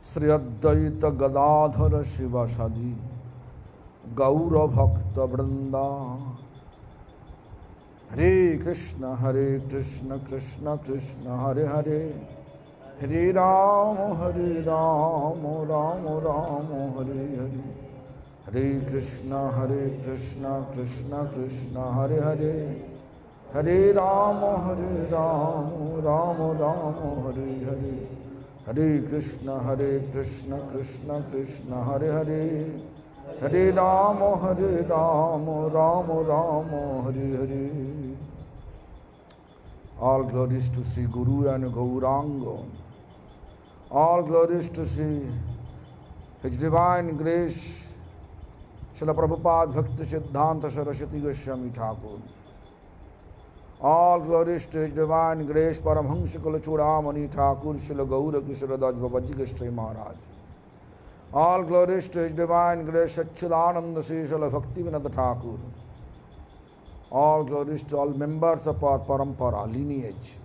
Sri Advaita Gadadhara Shivasadi Gaura Bhakta Vrinda. Hare Krishna Krishna Krishna Hare Hare, Hare Rama Rama Rama Hare Hare, Hare Krishna Krishna Krishna Hare Hare, Hare Rama Rama Rama Hare Hare, Hare Krishna Krishna Krishna Hare Hare, Hare Rama Rama Rama Hare Hare. All glories to Sri Guru and Gauranga. All glories to Sri His Divine Grace, Srila Prabhupada Bhakti Siddhanta Saraswati Goswami Thakur. All glories to His Divine Grace, Paramhansa Kalachudamani Thakur, Srila Gaura Kishora Das Babaji Goswami Maharaj. All glories to His Divine Grace, Satchidananda Sri Srila Bhaktivinoda Thakur. All glories to all members of our parampara, lineage.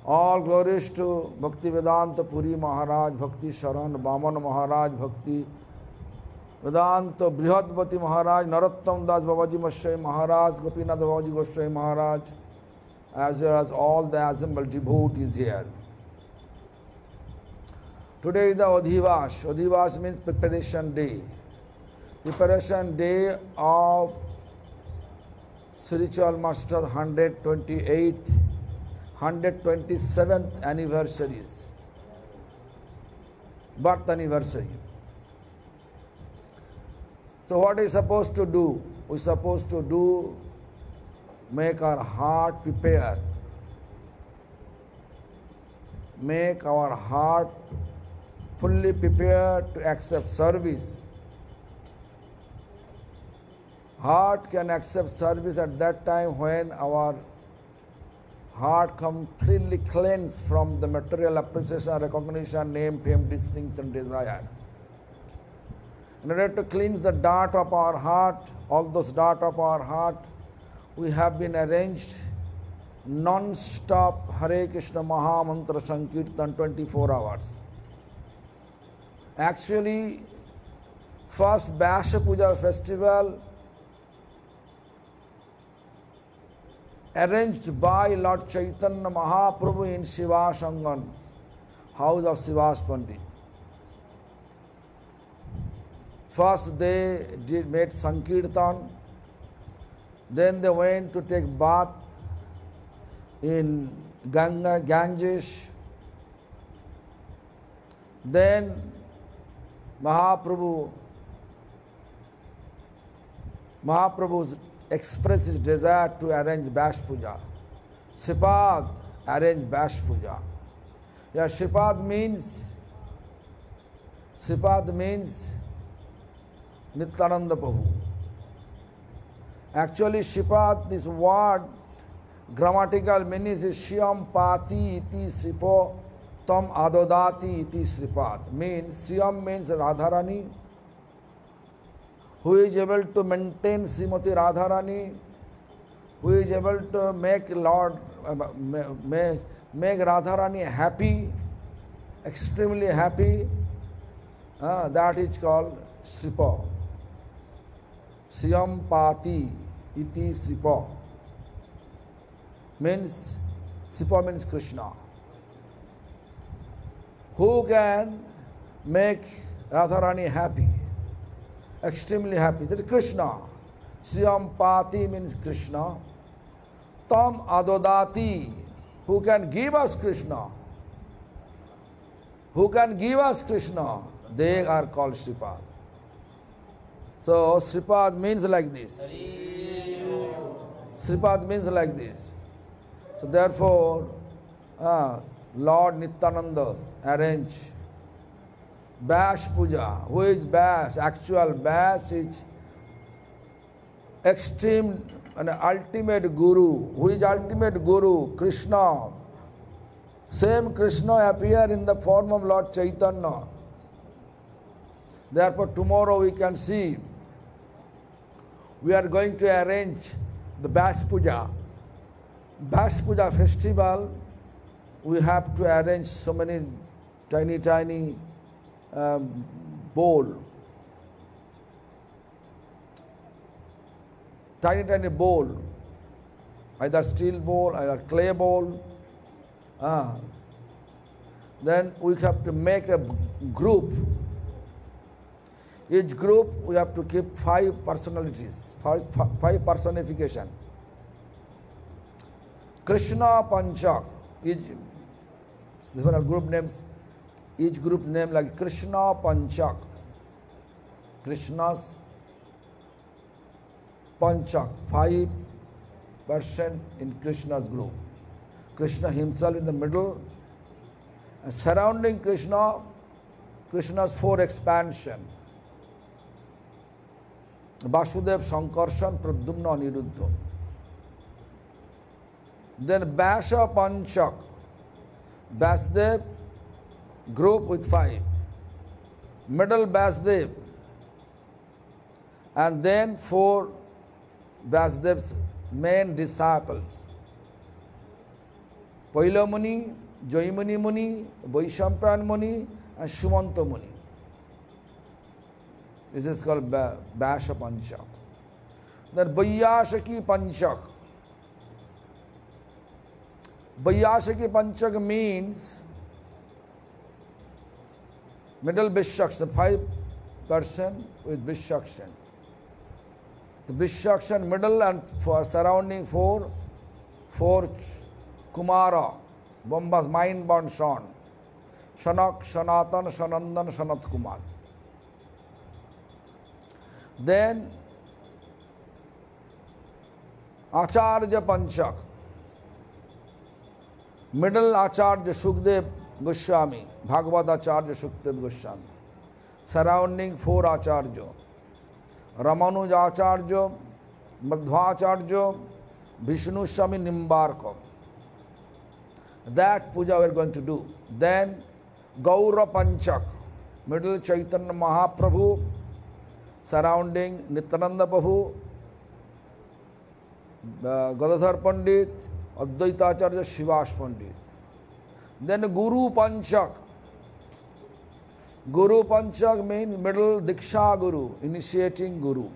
All glories to Bhakti Vedanta Puri Maharaj, Bhakti Sharan, Bamana Maharaj, Bhakti Vedanta Brihadvati Maharaj, Narottam Das Babaji Goswami Maharaj, Gopinath Babaji Goswami Maharaj, as well as all the assembled devotees here. Today is the Adhivas. Adhivas means preparation day. Preparation day of Spiritual Master 128th, 127th anniversaries, birth anniversary. So what is supposed to do? We are supposed to do, make our heart prepare. Make our heart fully prepared to accept service. Heart can accept service at that time when our heart completely cleansed from the material appreciation, recognition, name, fame, distinction, desire. In order to cleanse the dirt of our heart, all those dirt of our heart, we have been arranged non-stop Hare Krishna Maha Mantra Sankirtan 24 hours. Actually, first Vyasa Puja festival arranged by Lord Chaitanya Mahaprabhu in Sivasangan, house of Sivas Pandit. First they made Sankirtan, then they went to take bath in Ganges. Then Mahaprabhu expressed his desire to arrange Vyasa Puja. Sripad arranged Vyasa Puja. Yeah, Sripad means Nityananda Prabhu. Actually, Sripad, this word, grammatical meaning is Shyam Pati iti Sripo Tam Adodati iti Sripad. Means, Shyam means Radharani, who is able to maintain Srimati Radharani, who is able to make make Radharani happy, extremely happy, that is called Sripa. Sriyam Pati iti Sripa. Means, Sripa means Krishna. Who can make Radharani happy? Extremely happy. That is Krishna. Sriyam Pati means Krishna. Tam Adodati, who can give us Krishna. Who can give us Krishna? They are called Sripad. So Sripad means like this. Sripad means like this. So therefore, Lord Nityananda arranged Vyasa Puja. Who is Vyasa? Actual Vyasa is extreme and ultimate Guru. Who is ultimate Guru? Krishna. Same Krishna appear in the form of Lord Chaitanya. Therefore tomorrow we can see, we are going to arrange the Vyasa Puja. Vyasa Puja festival, we have to arrange so many tiny bowl, tiny bowl, either steel bowl, either clay bowl. Then we have to make a group. Each group we have to keep 5 personalities, 5 personification. Krishna Panchak, each several group names, each group name like Krishna Panchak. Krishna's Panchak, 5% in Krishna's group. Krishna himself in the middle, and surrounding Krishna, Krishna's 4 expansion. Vasudev, Sankarshan, Pradyumna, Aniruddha. Then Vyasa Panchak, Vasudev group with 5. Middle Vasudev, and then 4 Vasudev's main disciples. Paila Muni, Jaimani Muni, Vaishampan Muni, and Shumanta Muni. This is called Vyasa Panchak. Then Vaiyasaki Panchak. Vaiyasaki Panchak means middle Vishakshan, 5% with Vishakshan. The Vishakshan middle and for surrounding 4 Kumara, Bomba's mind-born son. Shanak, Sanatan, Sanandan, Sanat Kumar. Then Acharya Panchak. Middle Acharya Shukdev Goswami, Bhagavad Acharya Shukdev Goswami. Surrounding 4 Acharya. Ramanuj Acharya, Madhvacharya, Vishnu Swami Nimbarka. That puja we are going to do. Then Gaura Panchak, middle Chaitanya Mahaprabhu, surrounding Nityananda Prabhu, Gadadhar Pandit, Advaita Acharya, Shivas Pandit. Then Guru Panchak. Guru Panchak means middle Diksha Guru, initiating Guru.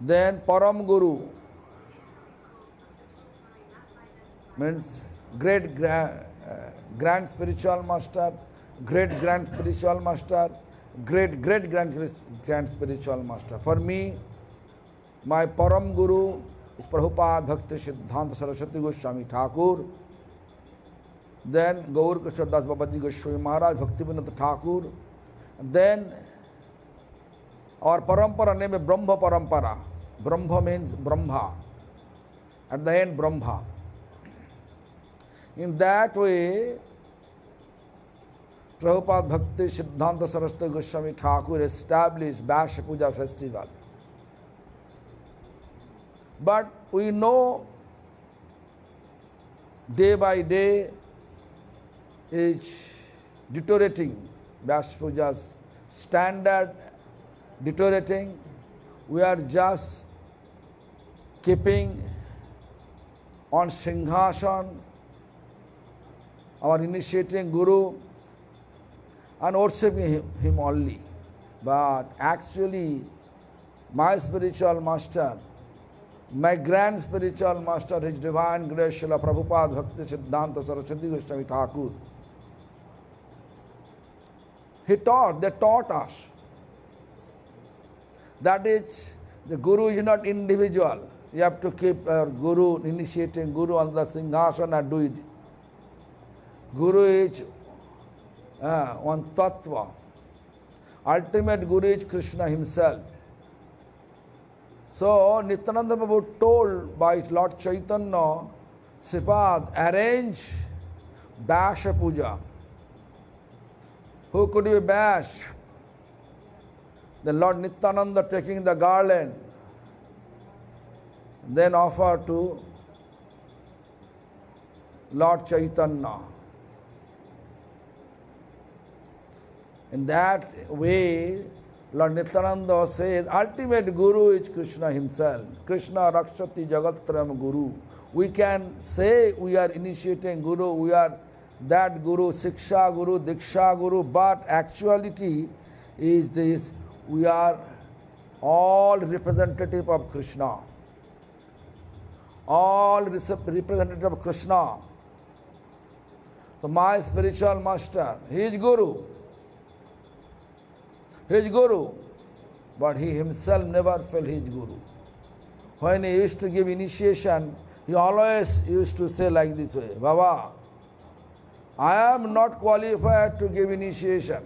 Then Param Guru means great grand spiritual master, great grand spiritual master, great grand spiritual master. For me, my Param Guru is Prabhupada Bhakti Siddhanta Saraswati Goswami Thakur. Then Gaur Kishore Das Babaji Goswami Maharaj, Bhaktivinoda Thakur. Then our parampara name is Brahma Parampara. Brahma means Brahma. At the end, Brahma. In that way, Prabhupada Bhakti Siddhanta Saraswati Goswami Thakur established Vyasa Puja festival. But we know day by day is deteriorating. Vyasa Puja's standard deteriorating. We are just keeping on Singhasan our initiating Guru and worshipping him only. But actually, my spiritual master, my grand spiritual master, His Divine Grace, Srila Prabhupada Bhakti Siddhanta Saraswati Goswami Thakur, they taught us. That is, the Guru is not individual. You have to keep Guru, initiating Guru on the Singhasan and do it. Guru is one Tattva. Ultimate Guru is Krishna himself. So, Nityananda Prabhu told by Lord Chaitanya, Sripad, arrange Vyasa Puja. Who could be Vyasa? The Lord Nityananda taking the garland, then offer to Lord Chaitanya. In that way, Lord Nityananda says, ultimate Guru is Krishna himself. Krishna Rakshati Jagatram Guru. We can say we are initiating Guru, we are that Guru, Siksha Guru, Diksha Guru, but actuality is this, we are all representative of Krishna. All representative of Krishna. So my spiritual master, he is Guru. He is Guru. But he himself never felt he is Guru. When he used to give initiation, he always used to say like this way, Baba, I am not qualified to give initiation.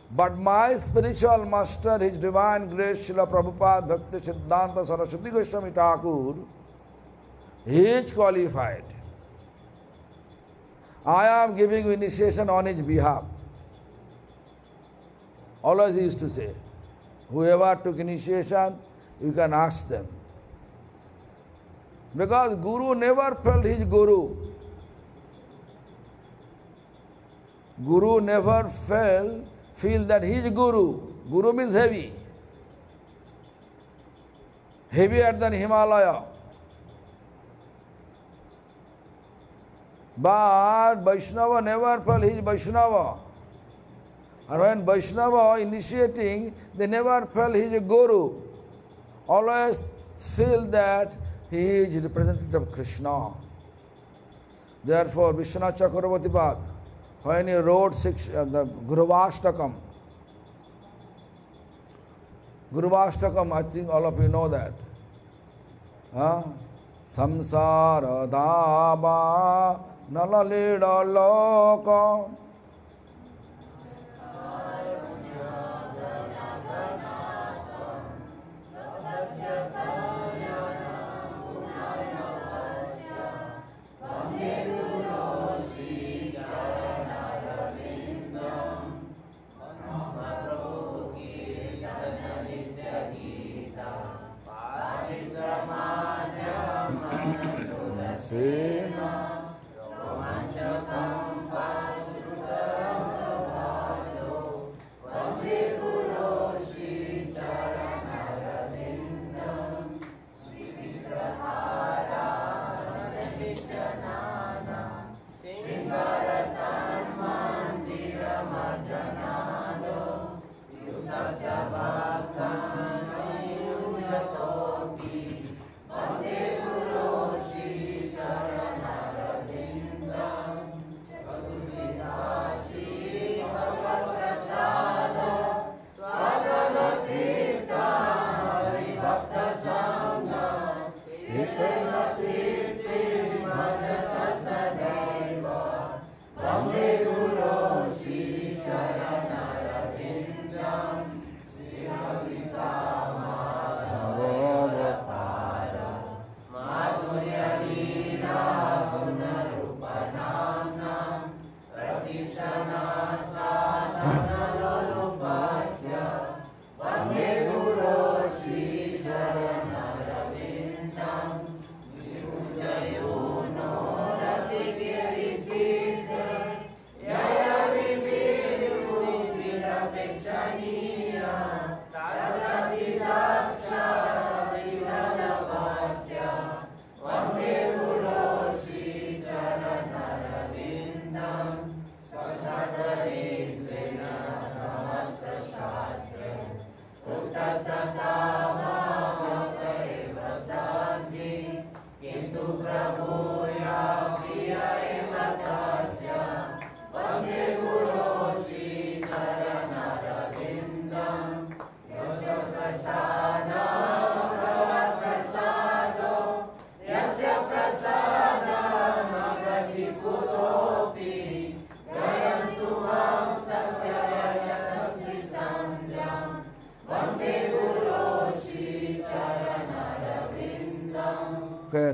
But my spiritual master, His Divine Grace, Srila Prabhupada Bhakti Siddhanta Saraswati Goswami Thakur, he is qualified. I am giving initiation on his behalf. Always he used to say, whoever took initiation, you can ask them. Because Guru never felt his Guru. Guru never feel that he is Guru. Guru means heavy. Heavier than Himalaya. But Vaishnava never felt he is Vaishnava. And when Vaishnava initiating, they never felt he is a Guru. Always feel that he is representative of Krishna. Therefore, Vishwanath Chakravarti Pad, when he wrote the Guruvashtakam, I think all of you know that. Samsara daba nalalida loka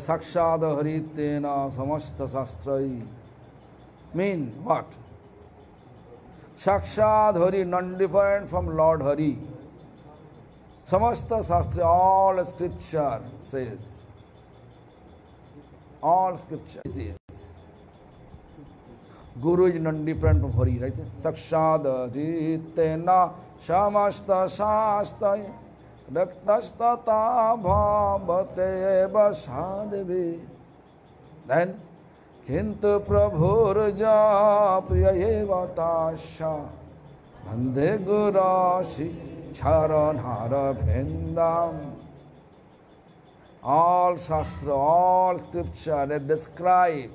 Sakshad Haritena Samasta Sastrai. Mean what? Sakshad Hari, non different from Lord Hari. Samasta Sastra, all scripture says. All scripture is. Guru is non different from Hari, right? Sakshad Haritena Samasta Sastrai. Raktastata bhavate eva sadhave. Then Kintu prabhurja priyayevatasya Bande gurashi charanhara bhendam. All Shastra, all scripture, they describe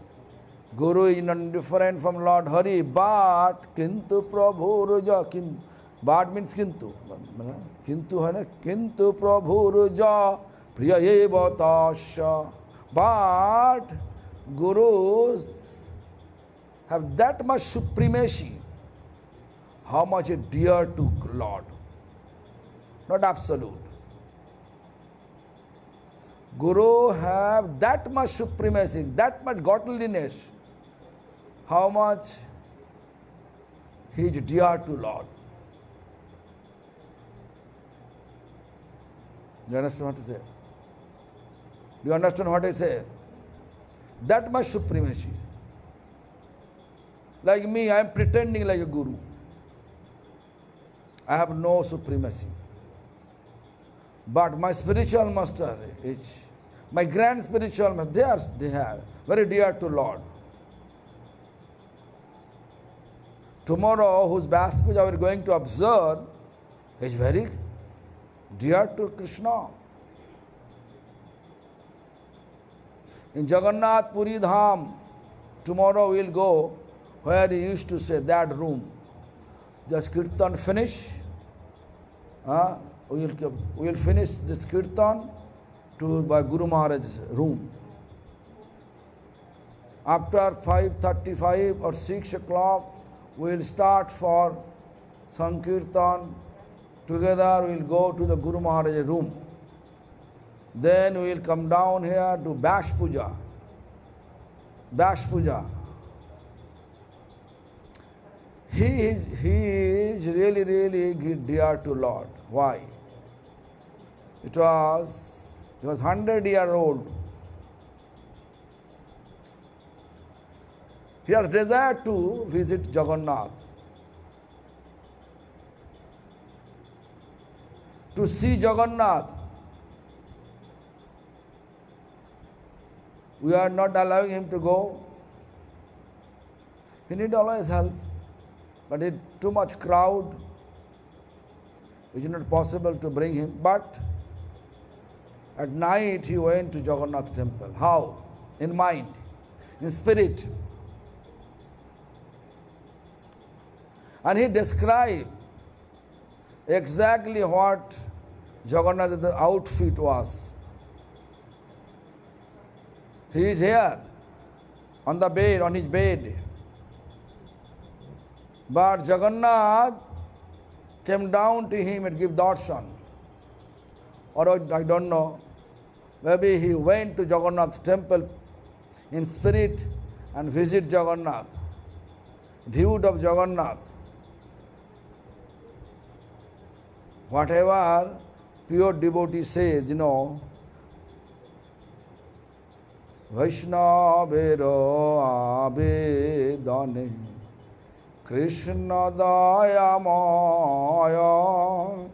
Guru is not different from Lord Hari, but Kintu prabhurja, but means Kintu. Kintu hai na, Kintu prabhurja priyayevatasya. But Gurus have that much supremacy. How much is dear to Lord? Not absolute. Guru have that much supremacy, that much godliness. How much he is dear to Lord. Do you understand what I say? Do you understand what I say? That much supremacy. Like me, I am pretending like a guru. I have no supremacy. But my spiritual master, my grand spiritual master, they have very dear to Lord. Tomorrow, whose Vyas Puja we are going to observe, is very dear to Krishna. In Jagannath Puri Dham, tomorrow we will go where he used to say, that room. Just Kirtan finish. We will finish this Kirtan by Guru Maharaj's room. After 5:35 or 6 o'clock, we will start for Sankirtan. Together we will go to the Guru Maharaj's room. Then we will come down here to Vyas Puja. Vyas Puja. He is really, really dear to Lord. Why? He was 100-year-old. He has desired to visit Jagannath, to see Jagannath. We are not allowing him to go. He needs always help, but it's too much crowd. It is not possible to bring him. But at night he went to Jagannath temple. How? In mind, in spirit. And he described exactly what Jagannath's outfit was. He is here, on the bed, on his bed. But Jagannath came down to him and gave darshan. Or I don't know, maybe he went to Jagannath temple in spirit and visit Jagannath, viewed of Jagannath. Whatever pure devotee says, Vaishnavero abedane Krishna daya maya.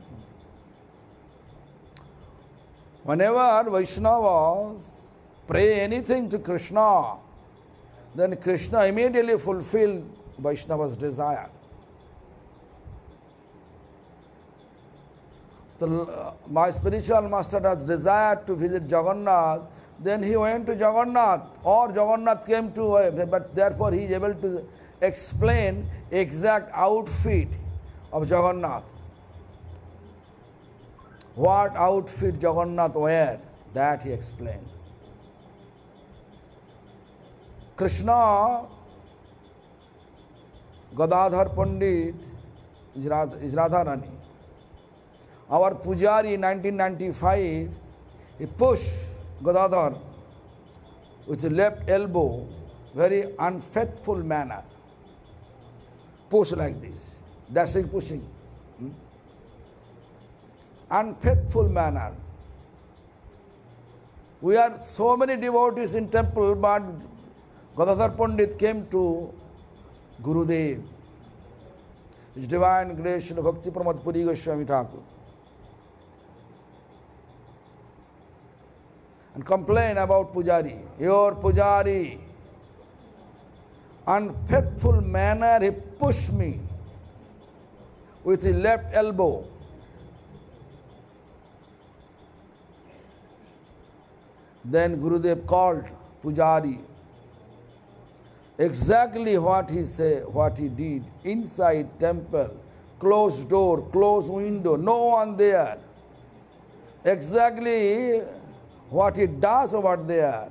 Whenever Vaishnavas pray anything to Krishna, then Krishna immediately fulfills Vaishnava's desire. My spiritual master has desired to visit Jagannath, then he went to Jagannath, or Jagannath came to him, but therefore he is able to explain exact outfit of Jagannath. What outfit Jagannath wear, that he explained. Krishna, Gadadhar Pandit is Radharani. Our Pujari in 1995, he pushed Gadadhar with the left elbow, very unfaithful manner. Push like this, dashing, pushing. Unfaithful manner. We are so many devotees in temple, but Gadadhar Pandit came to Gurudev, His Divine Grace Srila Bhakti Pramod Puri Goswami Thakur, and complain about Pujari. Your Pujari unfaithful manner he pushed me with his left elbow. Then Gurudev called Pujari. Exactly what he said, what he did inside temple, closed door, closed window, no one there. Exactly what he does over there,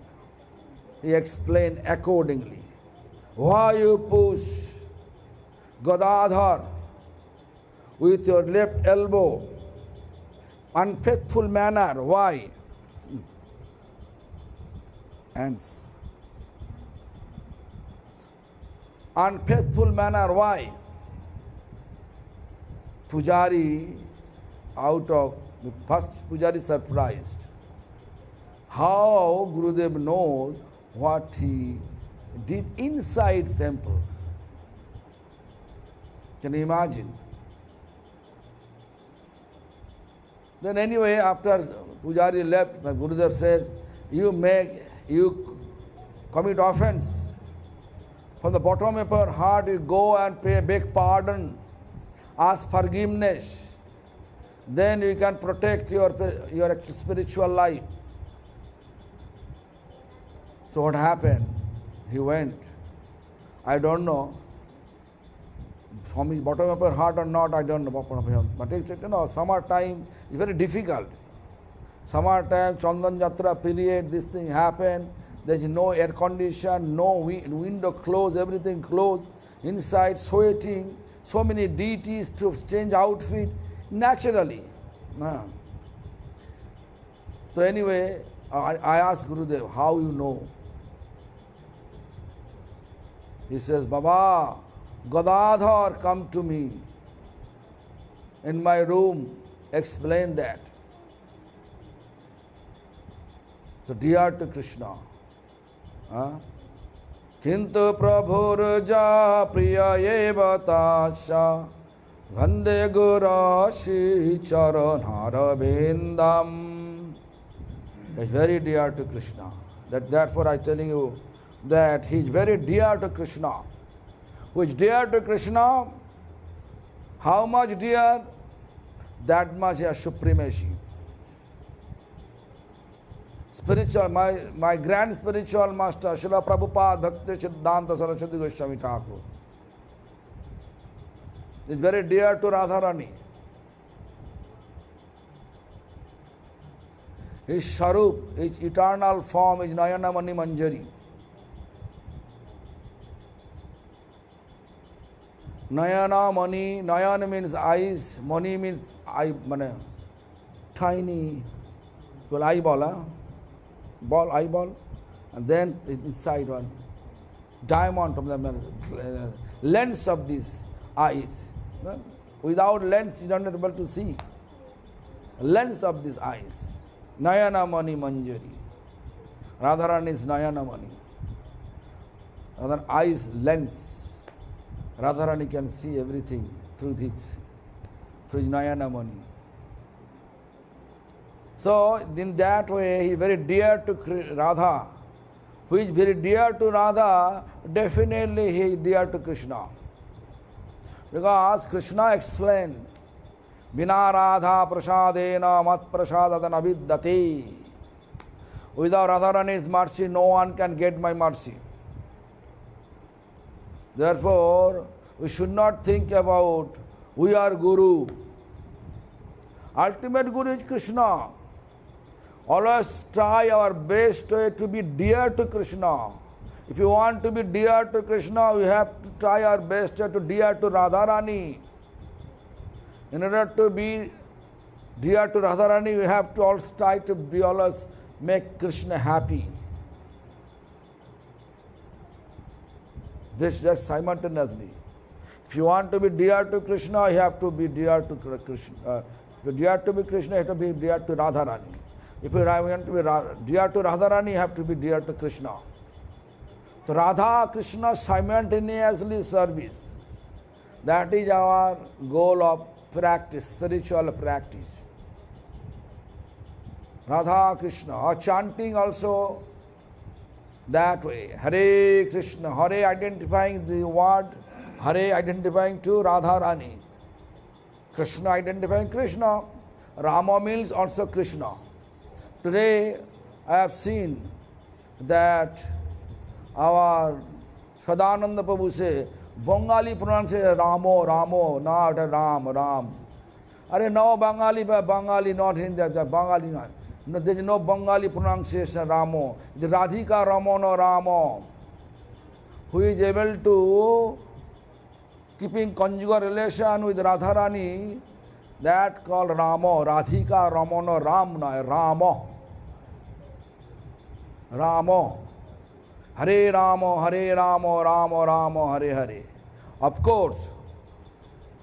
he explained accordingly. Why you push Gadadhar with your left elbow? Unfaithful manner, why? Hands. Unfaithful manner, why? Pujari, first Pujari surprised. How Gurudev knows what he did inside temple. Can you imagine? Then anyway, after Pujari left, Gurudev says, you commit offense. From the bottom of your heart, you go and beg pardon, ask forgiveness. Then you can protect your spiritual life. So what happened? He went. I don't know. From his bottom of your heart or not, I don't know. But summertime is very difficult. Summertime, Chandan Jatra period, this thing happened. There is no air condition, no window closed, everything closed. Inside, sweating, so many deities to change outfit, naturally. So anyway, I asked Gurudev, how you know? He says, Baba, Gadadhar come to me in my room, explain that. So dear to Krishna. Kintu prabhur ja priya eva tasya vande gurashi charanhara bindam. It's very dear to Krishna. Therefore I am telling you that he is very dear to Krishna. Who is dear to Krishna? How much dear? That much he has supremacy. Spiritual, my grand spiritual master, Srila Prabhupada Bhakti Siddhanta Saraswati Goswami Thakur, is very dear to Radharani. His Sharup, his eternal form is Nayana Mani Manjari. Nayana Mani, Nayana means eyes, Mani means tiny, well, eyeball, eyeball, and then inside one diamond of the lens of these eyes. Without lens, you don't be able to see. Lens of these eyes. Nayana Mani Manjari. Radharani is Nayana Mani. Radharani eyes lens. Radharani can see everything through his Nayana Mani. So, in that way, he is very dear to Radha. Who is very dear to Radha, definitely he is dear to Krishna. Because Krishna explained, Vina Radha prasadena mat prasadadana vidyate. Without Radharani's mercy, no one can get my mercy. Therefore, we should not think about we are Guru. Ultimate Guru is Krishna. Always try our best to be dear to Krishna. If you want to be dear to Krishna, we have to try our best to be dear to Radharani. In order to be dear to Radharani, we have to also try to be always make Krishna happy. This just simultaneously. If you want to be dear to Krishna, you have to be dear to Krishna. If you dear to be Krishna, you have to be dear to Radharani. If you want to be dear to Radharani, you have to be dear to Krishna. So Radha, Krishna simultaneously service. That is our goal of practice, spiritual practice. Radha, Krishna. Or chanting also, That way. Hare Krishna. Hare identifying the word, Hare identifying to Radharani. Krishna identifying Krishna. Rama means also Krishna. Today I have seen that our Sadananda Prabhu say, Bengali pronunciation Ramo, Ramo, not Ram, Ram. Are no Bengali, Bengali, not Hindi, Bengali not. No, there is no Bengali pronunciation Ramo. The Radhika Ramono Ramo. Who is able to keeping conjugal relation with Radharani, that called Ramo. Radhika Ramono Ram, no, Ramo. Ramo. Hare Ramo, Hare Ramo, Ramo Ramo, Hare Hare. Of course,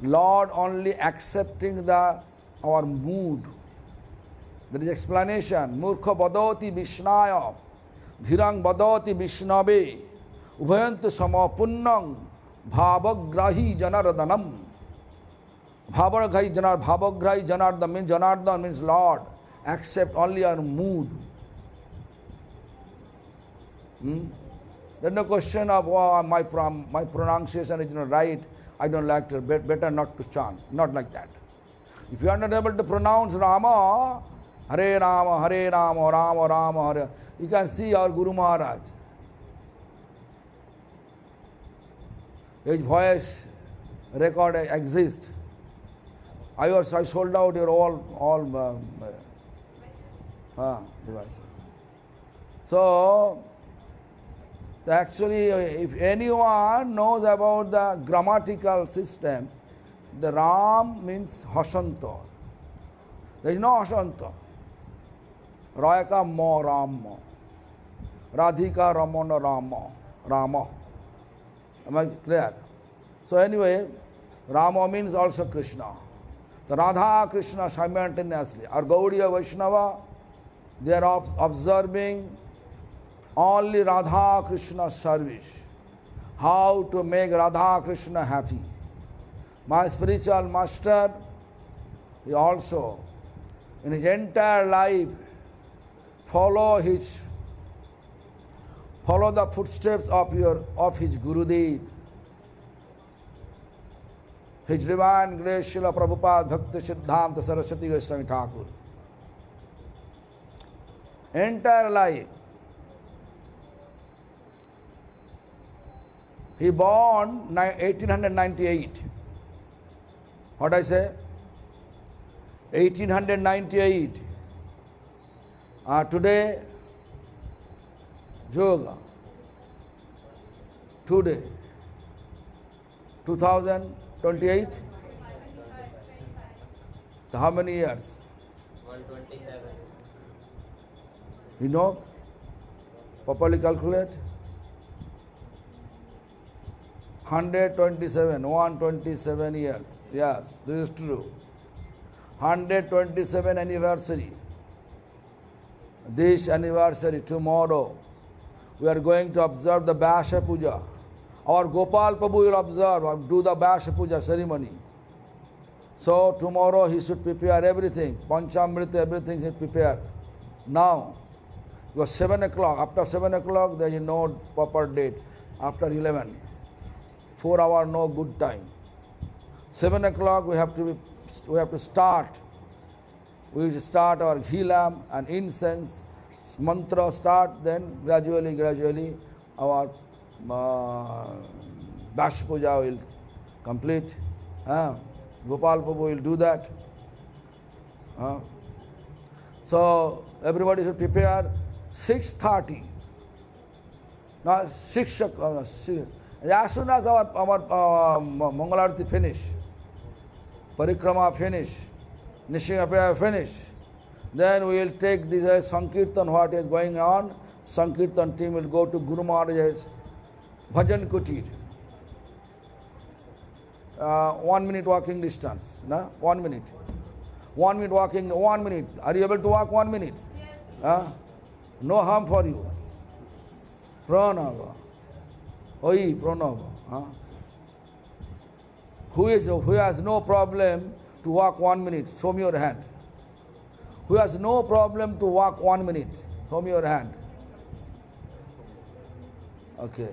Lord only accepting our mood. There is explanation. Murkha badoti vishnaya, dhirang badoti vishnave, ubhayantu samapunnam, bhavagrahi janardanam. Bhavagrahi janardhan means Janardhan means Lord. Accept only our mood. There's no question of my pronunciation is not right, I don't like to, better not to chant. Not like that. If you are not able to pronounce Rama, Hare Rama, Hare Rama, Rama Rama, Hare, you can see our Guru Maharaj. His voice record exists. I sold out your all devices. So, actually, if anyone knows about the grammatical system, the Ram means Hasanto. There is no Hasanto. Rayaka mo Ramo. Radhika Ramono Ramo. Rama. Am I clear? So anyway, Rama means also Krishna. The Radha Krishna simultaneously. Our Gaudiya Vaishnava, they are observing only Radha Krishna service. How to make Radha Krishna happy. My spiritual master, he also, in his entire life, follow the footsteps of his Gurudev. His Divine Grace Srila Prabhupada Bhakti Siddhanta Saraswati Goswami Thakur. Entire life. He born 1898. What I say? 1898. Today, Yoga. Today, 2028. So how many years? 127. You know? Properly calculate. 127 years. Yes, this is true. 127 anniversary. This anniversary, tomorrow, we are going to observe the Vyasa Puja. Our Gopal Prabhu will observe, do the Vyasa Puja ceremony. So tomorrow he should prepare everything. Panchamrita, everything he prepare. Now, it was 7 o'clock. After 7 o'clock, there is no proper date. After 11. 4 hours, no good time. 7 o'clock, we have to start. We will start our ghee lamp and incense, mantra start, then gradually our Vyasa Puja will complete. Gopal Prabhu will do that. So everybody should prepare 6:30. Now 6 o'clock. As soon as our Mangalarati finish, Parikrama finish, Nishinapaya finish, then we will take this Sankirtan, what is going on. Sankirtan team will go to Guru Maharaj's Bhajan Kutir. 1 minute walking distance. No? 1 minute. 1 minute walking, 1 minute. Are you able to walk 1 minute? Yes. No harm for you. Pranava. Oi, Pranava. Who has no problem to walk 1 minute? Show me your hand. Who has no problem to walk 1 minute? Show me your hand. Okay.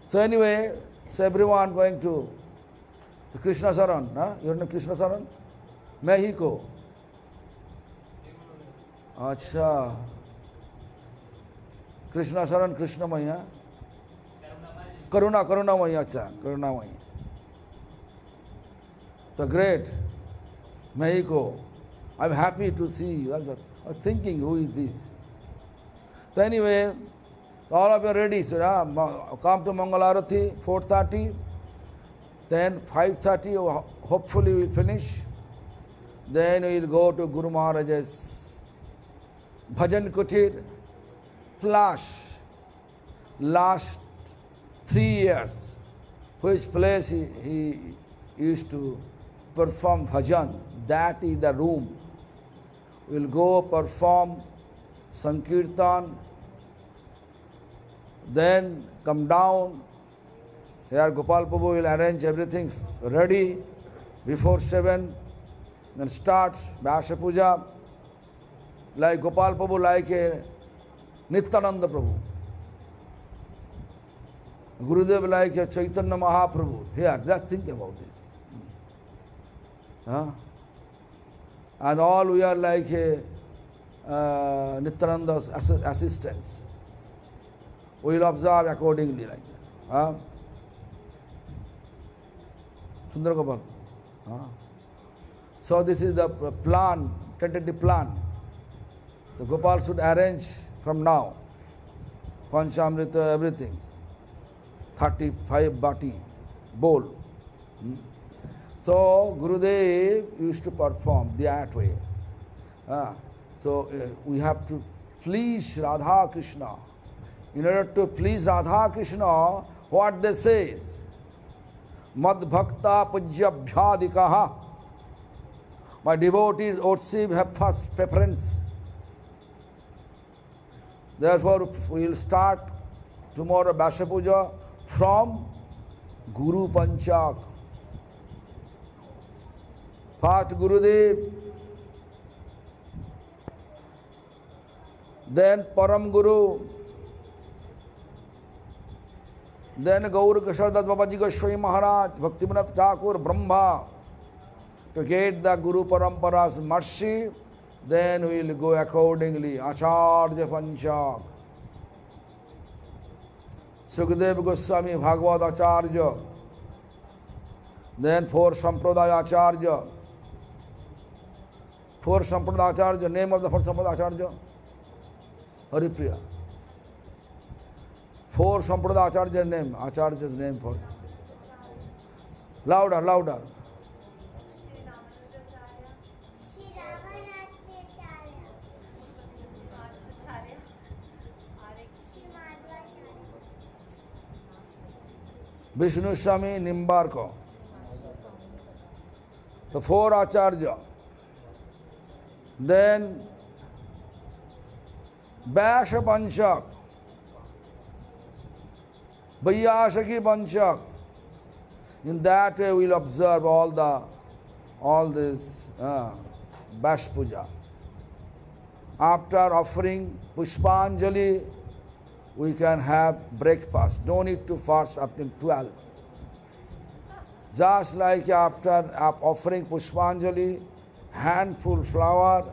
So anyway, so everyone going to Krishna Saran, your name Krishna Saran? Mexico. Acha. Krishna Saran, Krishna Maya. Karuna Maya, acha, Karuna Maya. The great Mexico. I'm happy to see you. I was thinking, who is this? So anyway, all of you are ready. So come to Mangalarati, 4:30. Then 5:30, hopefully we'll finish. Then we'll go to Guru Maharaj's Bhajan Kutir. Plus, last 3 years, which place he used to perform bhajan, that is the room. We'll go perform Sankirtan, then come down. Here Gopal Prabhu will arrange everything ready before 7, then start Vyasa Puja, like Gopal Prabhu, like a Nityananda Prabhu. Gurudev like a Chaitanya Mahaprabhu. Here, just think about this. And all we are like a Nityananda's assistants. We will observe accordingly like that. Sundar Gopal. So this is the plan, tentative plan. So Gopal should arrange from now, Panchamrita, everything, 35 bati, bowl. So Gurudev used to perform that way. So we have to please Radha Krishna. In order to please Radha Krishna, what they say is, Mad Bhakta Pujyabhyadikaha. My devotees ought have first preference. Therefore, we will start tomorrow Vyasa Puja from Guru Panchak. First Gurudev, then Param Guru, then Gaur Kashardat Babaji Goswami Maharaj, Bhaktivinoda Thakur, Brahma. To get the Guru Parampara's mercy, then we will go accordingly. Acharya Panchak. Sukadeva Goswami, Bhagavad Acharya. Then 4 Sampradaya Acharya. 4 Sampradaya Acharya. Name of the 4 Sampradaya Acharya? Haripriya. 4 Sampradaya Acharya name. Acharya's name for. Louder, louder. Vishnu Swami Nimbarko. The 4 Acharya. Then Vyasa Panchak. Vyasaki Panchak. In that way we will observe all this Vyasa Puja. After offering Pushpanjali, we can have breakfast. No need to fast up till 12. Just like after offering Pushpanjali, handful flower,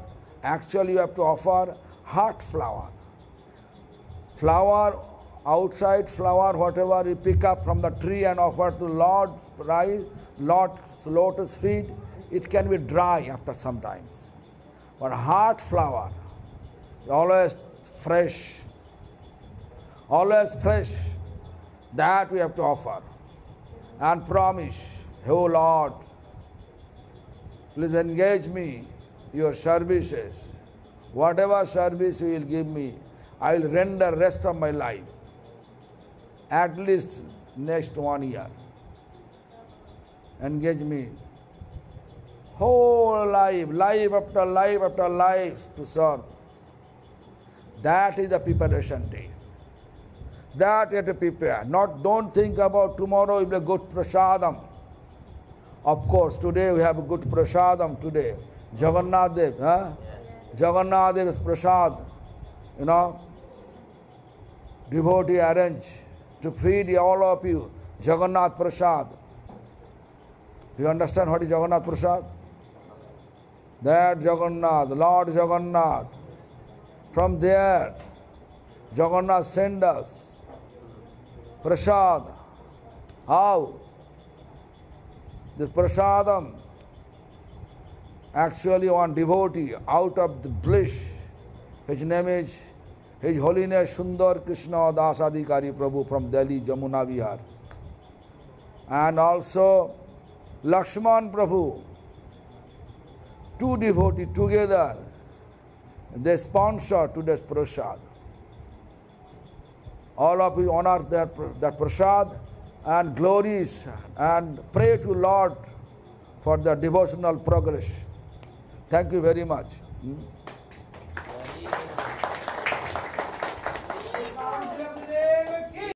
actually you have to offer heart flower. Flower, outside flower, whatever you pick up from the tree and offer to Lord's lotus feet, it can be dry after some times. But heart flower, always fresh. Always fresh, that we have to offer. And promise, oh Lord, please engage me, your services. Whatever service you will give me, I will render rest of my life. At least next 1 year. Engage me. Whole life, life after life after life to serve. That is the preparation day. That you have to prepare. Don't think about tomorrow will be a good prasadam. Of course, today we have a good prasadam today. Jagannath Dev, Jagannath Dev's prasad, devotee arrange to feed all of you Jagannath Prasad. Do you understand what is Jagannath Prasad? That Jagannath, Lord Jagannath. From there, Jagannath sent us Prasad. How? This Prasadam, actually one devotee out of the bliss, his name is His Holiness Sundar Krishna Das Adhikari Prabhu from Delhi, Jamuna Vihar. And also Lakshman Prabhu, two devotees together, they sponsor today's prasad. All of you honor that prasad and glories and pray to Lord for the devotional progress. Thank you very much.